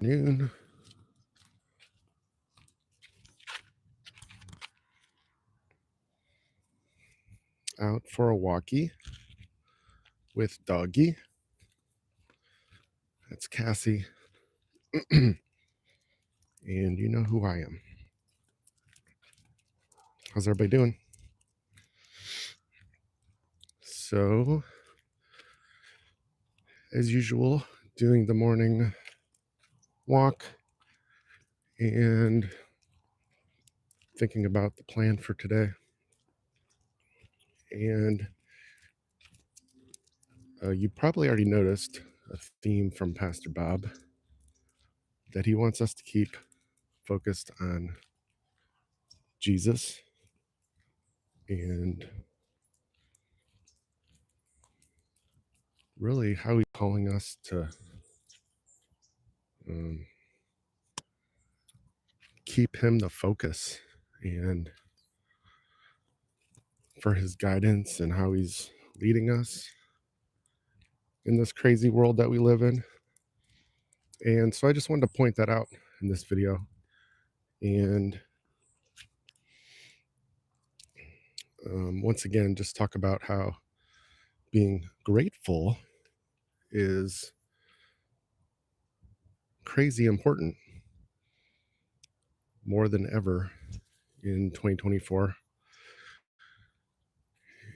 Noon. Out for a walkie with Doggy. That's Cassie. And you know who I am. How's everybody doing? So, as usual, doing the morning walk and thinking about the plan for today. And you probably already noticed a theme from Pastor Bob that he wants us to keep focused on Jesus and really how he's calling us to keep him the focus and for his guidance and how he's leading us in this crazy world that we live in. And so I just wanted to point that out in this video and once again just talk about how being grateful is crazy important, more than ever in 2024.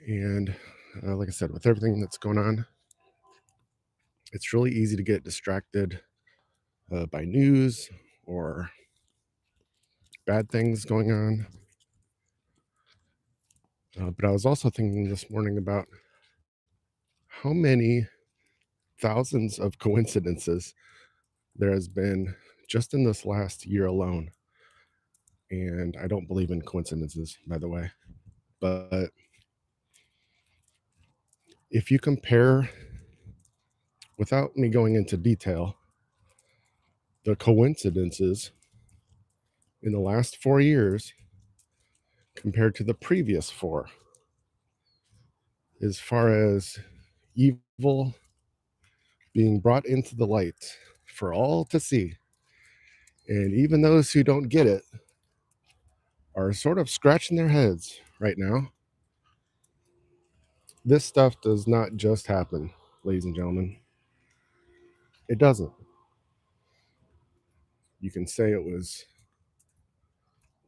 And like I said, with everything that's going on, it's really easy to get distracted by news or bad things going on. But I was also thinking this morning about how many thousands of coincidences there has been just in this last year alone. And I don't believe in coincidences, by the way. But if you compare, without me going into detail, the coincidences in the last 4 years compared to the previous 4, as far as evil being brought into the light for all to see, and even those who don't get it are sort of scratching their heads right now. This stuff does not just happen, ladies and gentlemen. It doesn't. You can say it was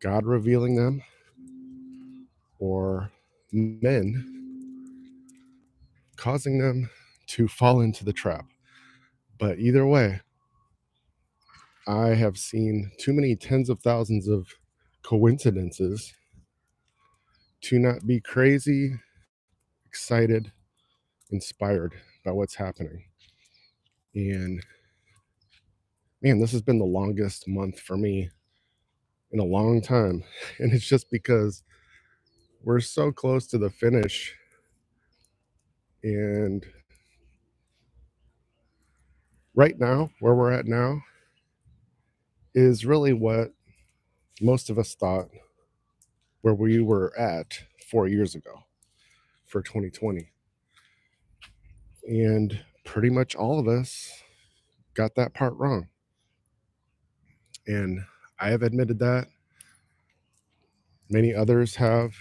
God revealing them or men causing them to fall into the trap. But either way, I have seen too many tens of thousands of coincidences to not be crazy, excited, inspired by what's happening. And man, this has been the longest month for me in a long time. And it's just because we're so close to the finish. And right now, where we're at now, is really what most of us thought where we were at 4 years ago for 2020. And pretty much all of us got that part wrong. And I have admitted that. Many others have.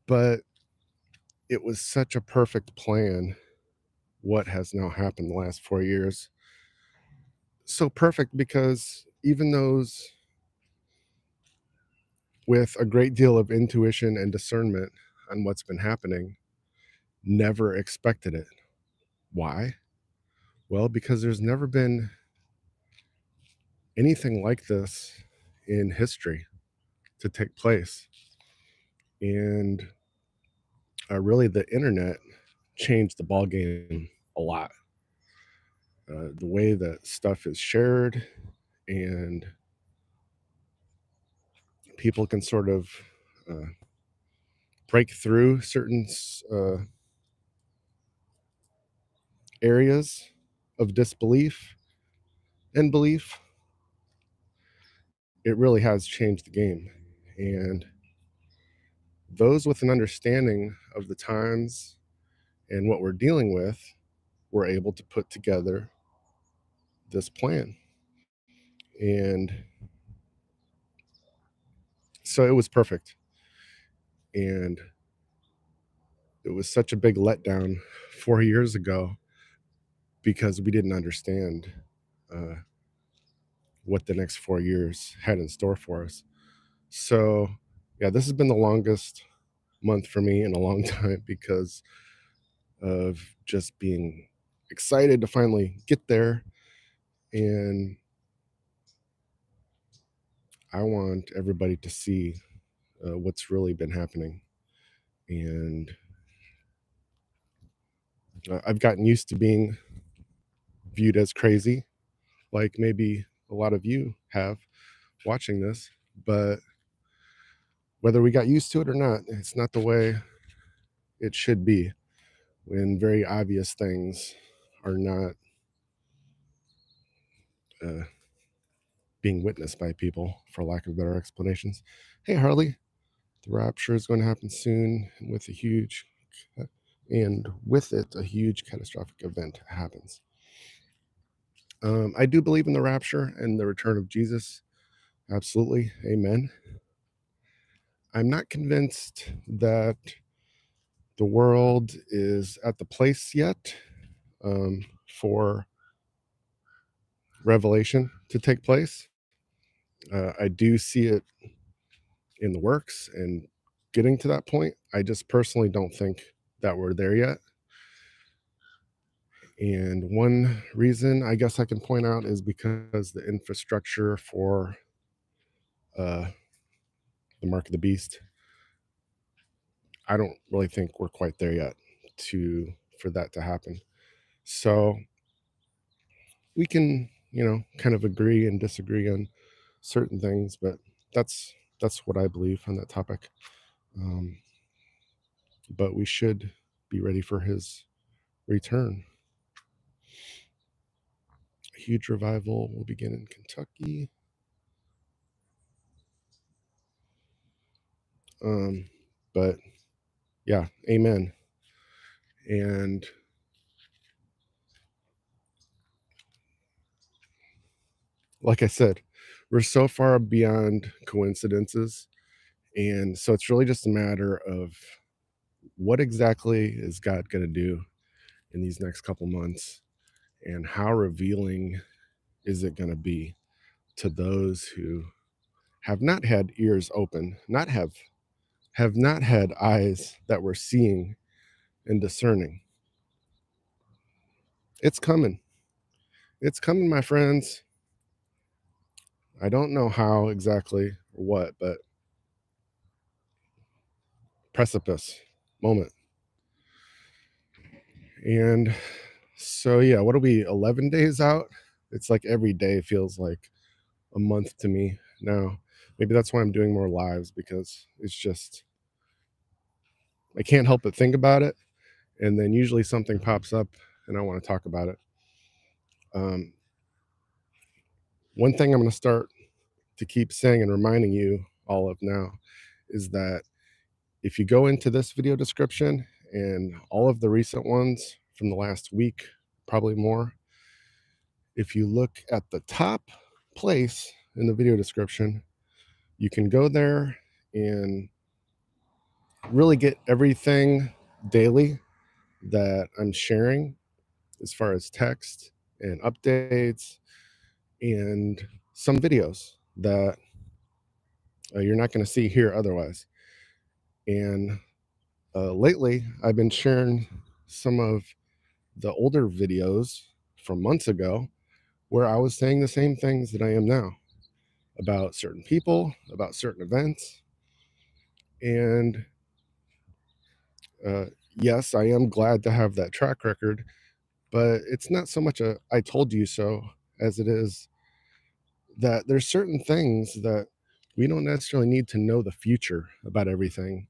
But it was such a perfect plan what has now happened the last 4 years. So perfect because even those with a great deal of intuition and discernment on what's been happening never expected it. Why? Well, because there's never been anything like this in history to take place. And really, the internet changed the ballgame a lot. The way that stuff is shared and people can sort of break through certain areas of disbelief and belief, it really has changed the game. And those with an understanding of the times and what we're dealing with were able to put together this plan. And so it was perfect. And it was such a big letdown 4 years ago because we didn't understand what the next 4 years had in store for us. So, yeah, this has been the longest month for me in a long time because of just being excited to finally get there. And I want everybody to see what's really been happening. And I've gotten used to being viewed as crazy, like maybe a lot of you have watching this. But whether we got used to it or not, it's not the way it should be when very obvious things are not being witnessed by people, for lack of better explanations. Hey, Harley, the rapture is going to happen soon with a huge catastrophic event happens. I do believe in the rapture and the return of Jesus. Absolutely. Amen. I'm not convinced that the world is at the place yet for revelation to take place. I do see it in the works and getting to that point. I just personally don't think that we're there yet. And one reason I guess I can point out is because the infrastructure for the mark of the beast, I don't really think we're quite there yet for that to happen. So we can, kind of agree and disagree on certain things, but that's what I believe on that topic. But we should be ready for his return. A huge revival will begin in Kentucky. But yeah, amen. And like I said, we're so far beyond coincidences. And so it's really just a matter of what exactly is God going to do in these next couple months, and how revealing is it going to be to those who have not had ears open, have not had eyes that were seeing and discerning. It's coming. It's coming, my friends. I don't know how exactly or what, but precipice moment. And so, yeah, what are we, 11 days out? It's like every day feels like a month to me now. Maybe that's why I'm doing more lives, because it's just, I can't help but think about it. And then usually something pops up and I want to talk about it. One thing I'm going to start to keep saying and reminding you all of now is that if you go into this video description and all of the recent ones from the last week, probably more, if you look at the top place in the video description, you can go there and really get everything daily that I'm sharing as far as text and updates and some videos that you're not going to see here otherwise. And lately, I've been sharing some of the older videos from months ago where I was saying the same things that I am now about certain people, about certain events. And yes, I am glad to have that track record, but it's not so much a I told you so as it is that there's certain things that we don't necessarily need to know the future about everything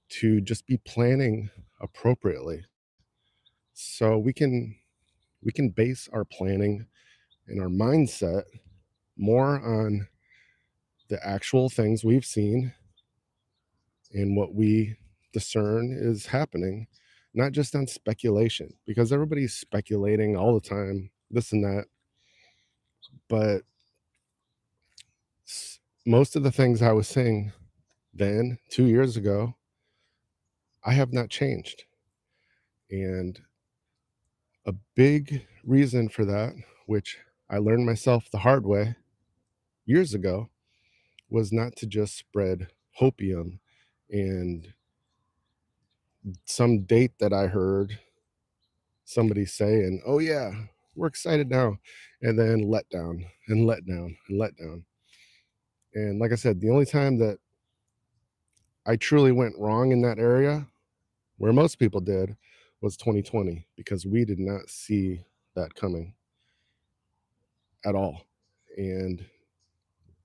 to just be planning appropriately. So we can base our planning and our mindset more on the actual things we've seen and what we discern is happening, not just on speculation, because everybody's speculating all the time, this and that. But most of the things I was saying then, 2 years ago, I have not changed. And a big reason for that, which I learned myself the hard way years ago, was not to just spread hopium and some date that I heard somebody say, and oh yeah, we're excited now, and then let down and let down and let down. And like I said, the only time that I truly went wrong in that area, where most people did, was 2020, because we did not see that coming at all. And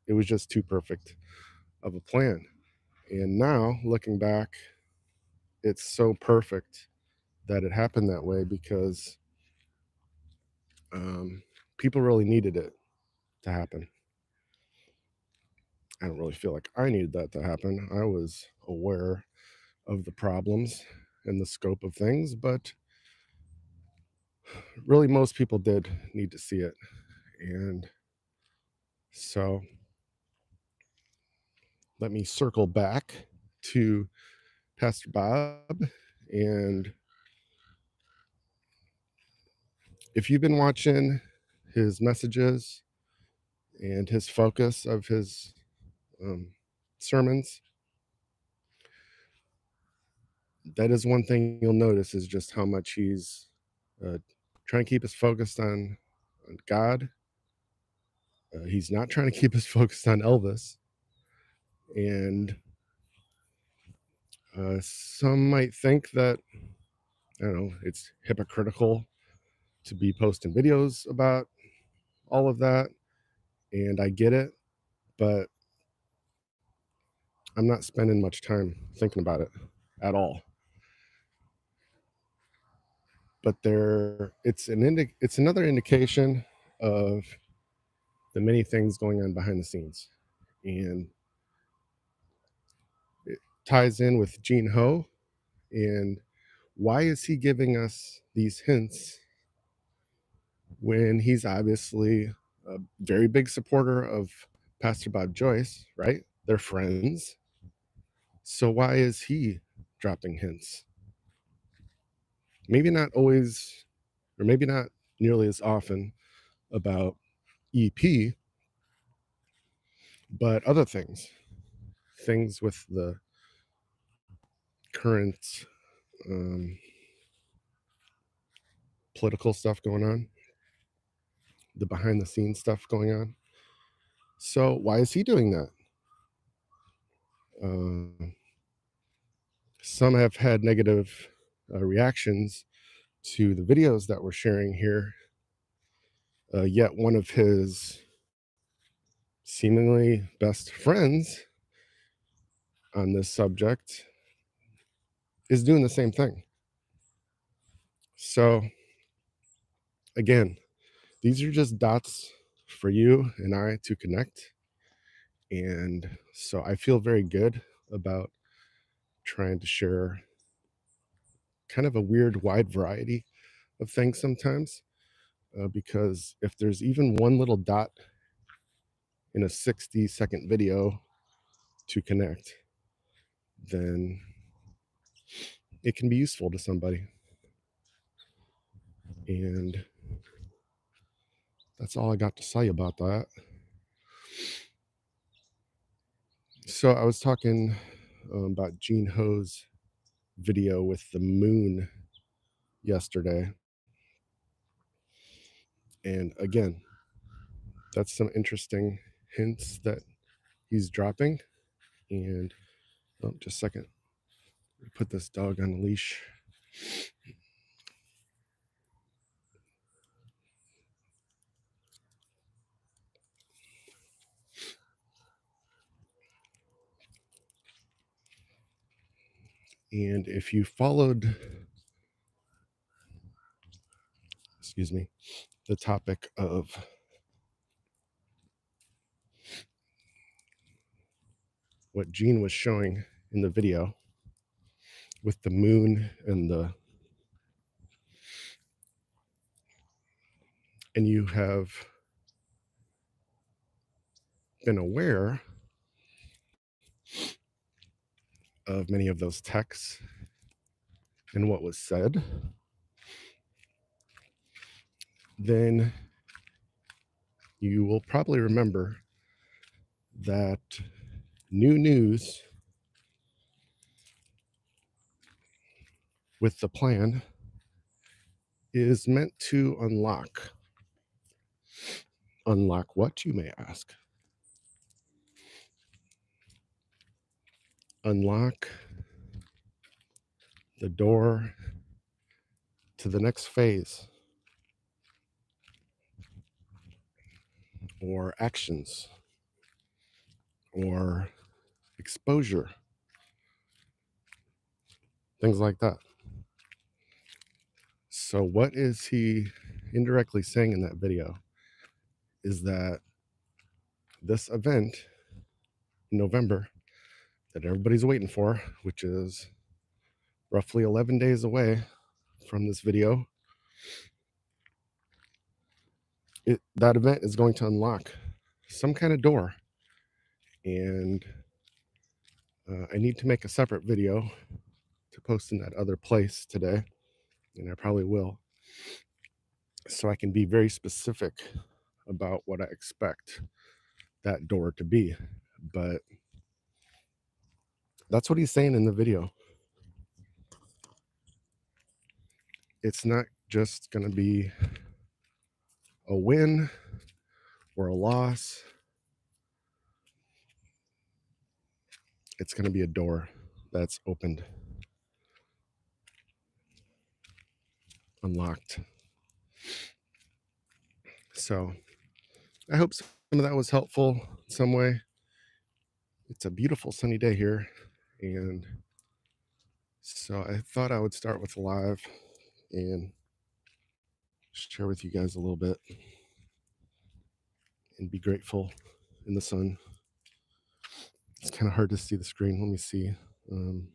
it was just too perfect of a plan. And now, looking back, it's so perfect that it happened that way, because people really needed it to happen. I don't really feel like I needed that to happen. I was aware of the problems and the scope of things, but really most people did need to see it. And so let me circle back to Pastor Bob. And if you've been watching his messages and his focus of his sermons, that is one thing you'll notice, is just how much he's trying to keep us focused on God. He's not trying to keep us focused on Elvis. And some might think that, I don't know, it's hypocritical to be posting videos about all of that. And I get it, but I'm not spending much time thinking about it at all. But it's another indication of the many things going on behind the scenes. And it ties in with 𝐠𝐤𝐻. And why is he giving us these hints when he's obviously a very big supporter of Pastor Bob Joyce, right? They're friends. So why is he dropping hints? Maybe not always, or maybe not nearly as often, about EP, but other things with the current political stuff going on, the behind the scenes stuff going on. So why is he doing that? Some have had negative reactions to the videos that we're sharing here. Yet one of his seemingly best friends on this subject is doing the same thing. So again, these are just dots for you and I to connect. And so I feel very good about trying to share kind of a weird, wide variety of things sometimes, because if there's even one little dot in a 60-second video to connect, then it can be useful to somebody. And that's all I got to say about that. So I was talking about 𝐠𝐤𝐻's video with the moon yesterday. And again, that's some interesting hints that he's dropping. And just a second, put this dog on a leash. And if you followed, the topic of what Gene was showing in the video with the moon and you have been aware of many of those texts and what was said, then you will probably remember that new news with the plan is meant to unlock. Unlock what, you may ask? Unlock the door to the next phase or actions or exposure, things like that. So what is he indirectly saying in that video is that this event in November that everybody's waiting for, which is roughly 11 days away from this video, that event is going to unlock some kind of door. And I need to make a separate video to post in that other place today, and I probably will, so I can be very specific about what I expect that door to be. But that's what he's saying in the video. It's not just going to be a win or a loss. It's going to be a door that's opened, unlocked. So I hope some of that was helpful in some way. It's a beautiful sunny day here, and so I thought I would start with a live and share with you guys a little bit and be grateful in the sun. It's kind of hard to see the screen. Let me see. I'm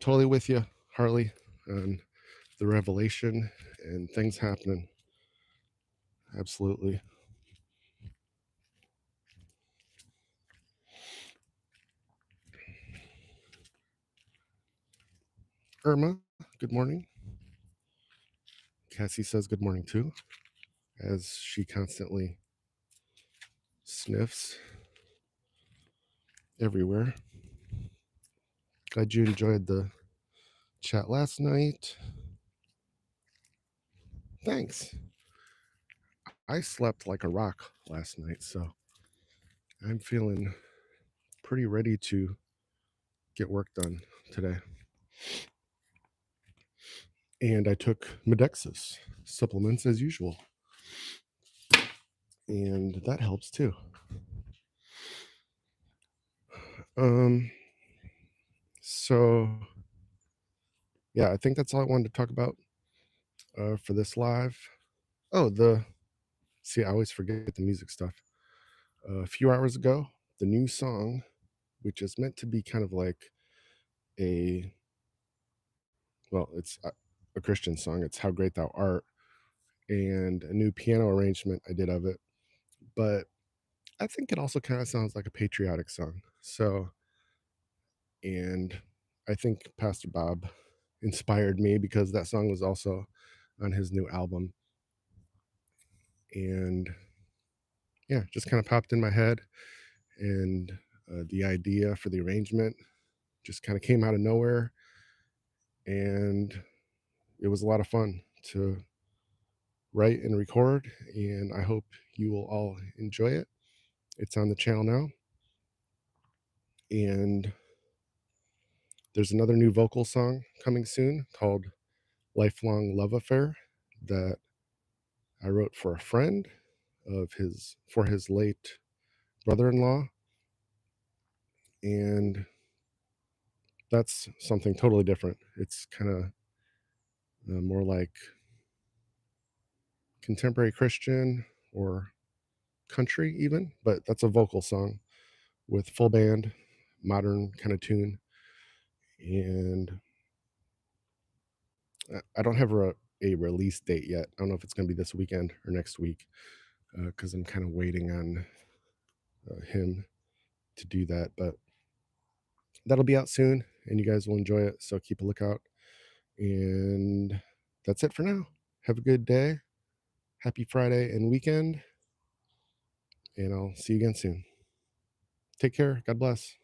totally with you, Harley, on the revelation and things happening. Absolutely. Irma, good morning. Cassie says good morning too, as she constantly sniffs everywhere. Glad you enjoyed the chat last night. Thanks. I slept like a rock last night, so I'm feeling pretty ready to get work done today. And I took Medexus supplements as usual, and that helps too. So yeah, I think that's all I wanted to talk about for this live. Oh, I always forget the music stuff. A few hours ago, the new song, which is meant to be kind of like it's a Christian song. It's How Great Thou Art, and a new piano arrangement I did of it. But I think it also kind of sounds like a patriotic song. So, and I think Pastor Bob inspired me because that song was also on his new album. And yeah, just kind of popped in my head. And the idea for the arrangement just kind of came out of nowhere. And it was a lot of fun to write and record. And I hope you will all enjoy it. It's on the channel now. And there's another new vocal song coming soon called Lifelong Love Affair that I wrote for a friend for his late brother-in-law. And that's something totally different. It's kind of more like contemporary Christian or country even, but that's a vocal song with full band, modern kind of tune. And I don't have a release date yet. I don't know if it's going to be this weekend or next week, because I'm kind of waiting on him to do that. But that'll be out soon, and you guys will enjoy it. So keep a lookout. And that's it for now. Have a good day. Happy Friday and weekend. And I'll see you again soon. Take care. God bless.